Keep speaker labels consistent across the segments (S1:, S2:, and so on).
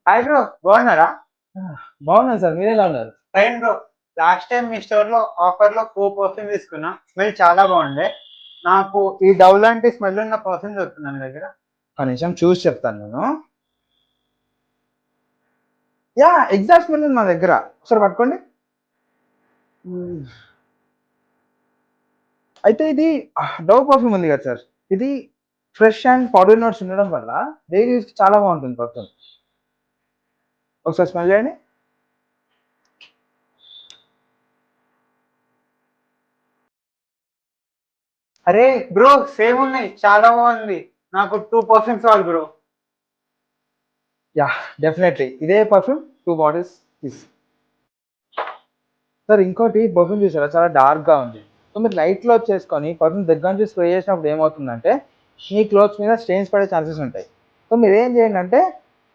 S1: Hi bro, బాగున్నారా?
S2: బాగున్నాను sir, మీరెలా ఉన్నారు?
S1: Fine bro. లాస్ట్ టైం మీ స్టోర్ లో ఆఫర్ లో 4% తీసుకున్నా. స్మెల్ చాలా బాగుండే. నాకు ఈ డవ్ లాంటి స్మెల్ ఉన్న పర్ఫ్యూమ్ దొరుకుతుంది మీ దగ్గర.
S2: ఒక నిమిషం చూసి చెప్తాను నేను. యా, ఎగ్జాక్ట్ స్మెల్ ఉంది మా దగ్గర. ఒకసారి పట్టుకోండి. అయితే ఇది డవ్ పర్ఫ్యూమ్ ఉంది కదా సార్, ఇది ఫ్రెష్ అండ్ పౌడర్ నోట్స్ ఉండడం వల్ల డైలీ యూస్ చాలా బాగుంటుంది పర్ఫ్యూమ్. ఒకసారి స్మెల్ చేయండి.
S1: అరే బ్రో, సేమ్ ఉన్నాయి, చాలా బాగుంది. నాకు 2 పర్ఫ్యూమ్స్ కావాలి బ్రో.
S2: యా, డెఫినెట్లీ ఇదే పర్ఫ్యూమ్ 2 బాటిల్స్ తీసి. సార్ ఇంకోటి పర్ఫ్యూమ్ చూసారా, చాలా డార్క్గా ఉంది. సో మీరు లైట్ క్లోత్ చేసుకొని పర్ఫ్యూమ్ దగ్గర నుంచి స్ప్రే చేసినప్పుడు ఏమవుతుందంటే మీ క్లోత్స్ మీద స్టెయిన్స్ పడే ఛాన్సెస్ ఉంటాయి. సో మీరు ఏం చేయండి అంటే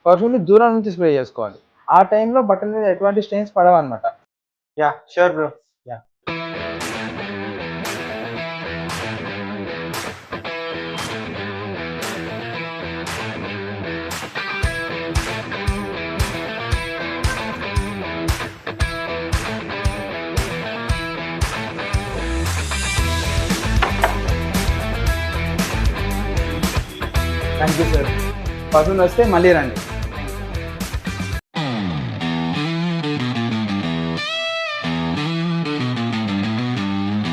S2: పర్ఫ్యూమ్ని దూరం నుంచి స్ప్రే చేసుకోవాలి. ఆ టైంలో బట్టల మీద ఎటువంటి స్టెయిన్స్ పడవన్నమాట.
S1: Ya sure bro.
S2: Ya, thank you sir. Perfume వస్తే మళ్ళీ రండి.